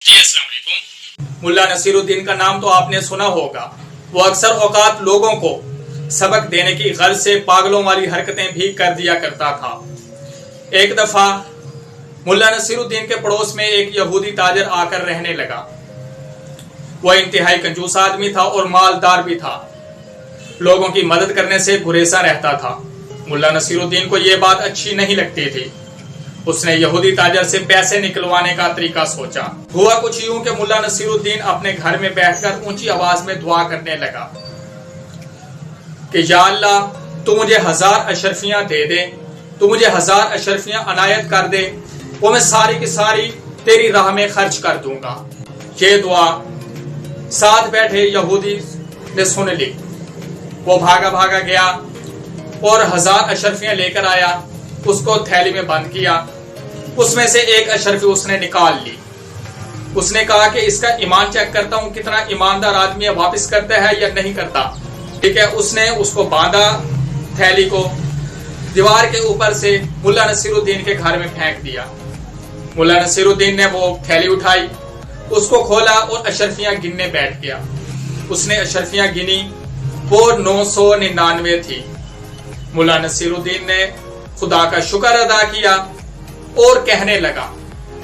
अस्सलाम वालेकुम। मुल्ला नसीरुद्दीन का नाम तो आपने सुना होगा। वो अक्सर औकात लोगों को सबक देने की गर्ज से पागलों वाली हरकतें भी कर दिया करता था। एक दफा मुल्ला नसीरुद्दीन के पड़ोस में एक यहूदी ताजर आकर रहने लगा। वह इंतहाई कंजूस आदमी था और मालदार भी था। लोगों की मदद करने से गुरेजा रहता था। मुल्ला नसीरुद्दीन को यह बात अच्छी नहीं लगती थी। उसने यहूदी ताजर से पैसे निकलवाने का तरीका सोचा। हुआ कुछ यूं कि मुल्ला नसीरुद्दीन अपने घर में बैठकर ऊंची आवाज में दुआ करने लगा कि या अल्लाह, तू मुझे 1000 अशरफियां दे दे, तू मुझे 1000 अशरफियां अनायत कर दे, वो मैं सारी की सारी तेरी राह में खर्च कर दूंगा। ये दुआ साथ बैठे यहूदी ने सुन ली। वो भागा भागा गया और 1000 अशरफियां लेकर आया। उसको थैली में बंद किया। उसमें से एक अशरफी उसने निकाल ली। उसने कहा कि इसका ईमान चेक करता हूं, कितना ईमानदार आदमी है, वापस करता है या नहीं करता। ठीक है, उसने उसको बांधा, थैली को दीवार के ऊपर से मुल्ला नसीरुद्दीन के घर में फेंक दिया। मुल्ला नसीरुद्दीन ने वो थैली उठाई, उसको खोला और अशरफियां गिनने बैठ गया। उसने अशरफियां गिनी, वो 999 थी। मुल्ला नसीरुद्दीन ने खुदा का शुक्र अदा किया और कहने लगा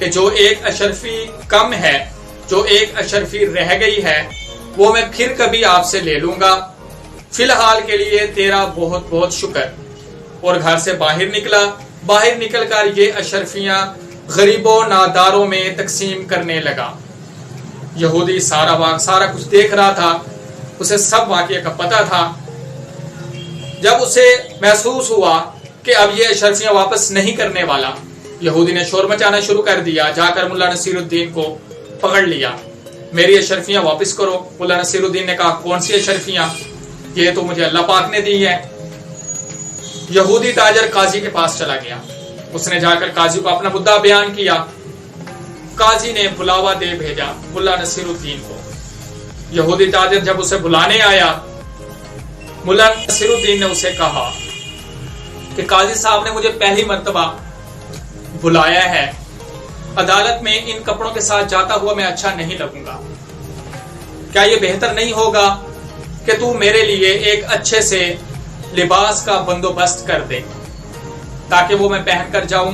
कि जो एक अशरफी कम है, जो एक अशरफी रह गई है, वो मैं फिर कभी आपसे ले लूंगा। फिलहाल के लिए तेरा बहुत बहुत शुक्र। और घर से बाहर निकला। बाहर निकलकर ये अशरफियां गरीबों नादारों में तकसीम करने लगा। यहूदी सारा कुछ देख रहा था। उसे सब वाकये का पता था। जब उसे महसूस हुआ कि अब ये अशरफियां वापस नहीं करने वाला, यहूदी ने शोर मचाना शुरू कर दिया। जाकर मुल्ला नसीरुद्दीन को पकड़ लिया। मेरी अशरफियां वापस करो। मुल्ला नसीरुद्दीन ने कहा, कौन सी अशरफियां? ये तो मुझे अल्लाह पाक ने दी है। यहूदी ताजर काजी के पास चला गया। उसने जाकर काजी को अपना मुद्दा बयान किया। काजी ने बुलावा दे भेजा मुल्ला नसीरुद्दीन को। यहूदी ताजर जब उसे बुलाने आया, मुल्ला नसीरुद्दीन ने उसे कहा कि काजी साहब ने मुझे पहली मर्तबा बुलाया है। अदालत में इन कपड़ों के साथ जाता हुआ मैं अच्छा नहीं लगूंगा। क्या यह बेहतर नहीं होगा कि तू मेरे लिए एक अच्छे से लिबास का बंदोबस्त कर दे, ताकि वो मैं पहन कर जाऊं,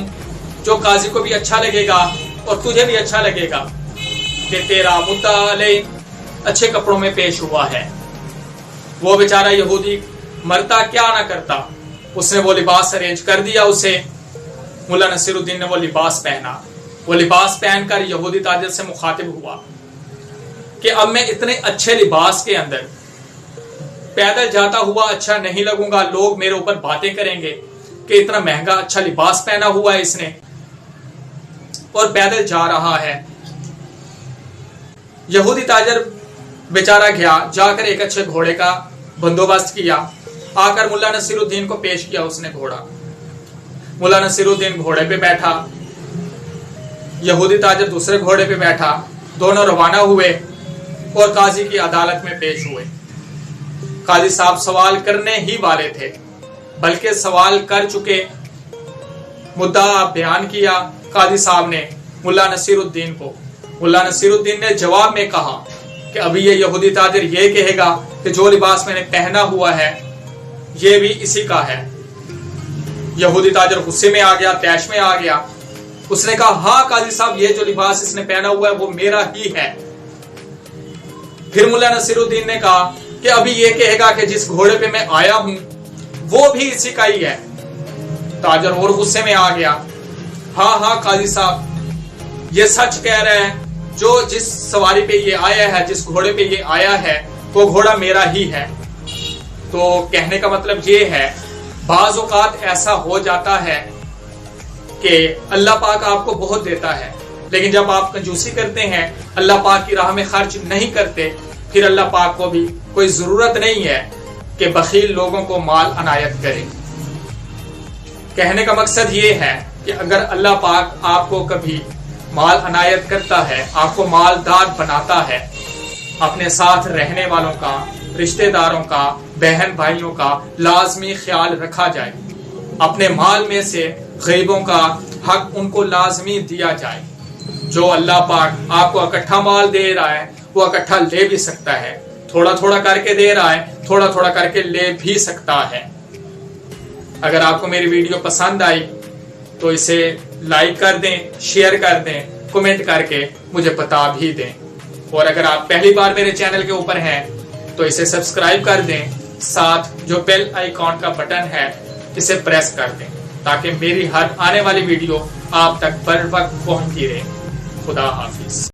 जो काजी को भी अच्छा लगेगा और तुझे भी अच्छा लगेगा कि तेरा मुद्दा अच्छे कपड़ों में पेश हुआ है। वो बेचारा यहूदी मरता क्या ना करता, उसने वो लिबास अरेंज कर दिया उसे। मुल्ला नसीरुद्दीन ने वो लिबास पहना। वो लिबास पहनकर यहूदी ताजर से मुखातिब हुआ कि अब मैं इतने अच्छे लिबास के अंदर पैदल जाता हुआ अच्छा नहीं लगूंगा। लोग मेरे ऊपर बातें करेंगे कि इतना महंगा अच्छा लिबास पहना हुआ है इसने और पैदल जा रहा है। यहूदी ताजर बेचारा गया, जाकर एक अच्छे घोड़े का बंदोबस्त किया। आकर मुल्ला नसीरुद्दीन को पेश किया उसने घोड़ा। मुल्ला नसीरुद्दीन घोड़े पे बैठा, यहूदी ताजर दूसरे घोड़े पे बैठा। दोनों रवाना हुए और काजी की अदालत में पेश हुए। काजी साहब सवाल करने ही वाले थे, बल्कि सवाल कर चुके। मुद्दा बयान किया काजी साहब ने मुल्ला नसीरुद्दीन को। मुल्ला नसीरुद्दीन ने जवाब में कहा कि अभी ये यहूदी ताजर ये कहेगा कि जो लिबास मैंने पहना हुआ है ये भी इसी का है। यहूदी ताजर गुस्से में आ गया, तैश में आ गया। उसने कहा, हाँ काजी साहब, ये जो लिबास इसने पहना हुआ है वो मेरा ही है। फिर मुल्ला नसीरुद्दीन ने कहा कि अभी ये कहेगा कि जिस घोड़े पे मैं आया हूं वो भी इसी का ही है। ताजर और गुस्से में आ गया। हाँ काजी साहब, ये सच कह रहे हैं, जो जिस सवारी पे ये आया है, जिस घोड़े पे ये आया है, वो घोड़ा मेरा ही है। तो कहने का मतलब ये है, बाज़ औक़ात ऐसा हो जाता है कि अल्लाह पाक आपको बहुत देता है, लेकिन जब आप कंजूसी करते हैं, अल्लाह पाक की राह में खर्च नहीं करते, फिर अल्लाह पाक को भी कोई जरूरत नहीं है कि बखील लोगों को माल अनायत करे। कहने का मकसद ये है कि अगर अल्लाह पाक आपको कभी माल अनायत करता है, आपको मालदार बनाता है, अपने साथ रहने वालों का, रिश्तेदारों का, बहन भाइयों का लाजमी ख्याल रखा जाए। अपने माल में से गरीबों का हक उनको लाजमी दिया जाए। جو اللہ پاک آپ کو اکٹھا مال دے رہا ہے وہ اکٹھا لے بھی سکتا ہے، تھوڑا تھوڑا کر کے دے رہا ہے، تھوڑا تھوڑا کر کے لے بھی سکتا ہے۔ اگر آپ کو میری ویڈیو پسند آئی تو اسے لائک کر دیں، شیئر کر دیں، کمنٹ کر کے مجھے بتا بھی دیں، اور اگر آپ پہلی بار میرے چینل کے اوپر ہیں تو اسے سبسکرائب کر دیں، ساتھ جو بیل آئیکن کا بٹن ہے اسے پریس کر دیں تاکہ میری ہر آنے والی ویڈیو آپ تک بر وقت پہنچتی رہے۔ خدا حافظ۔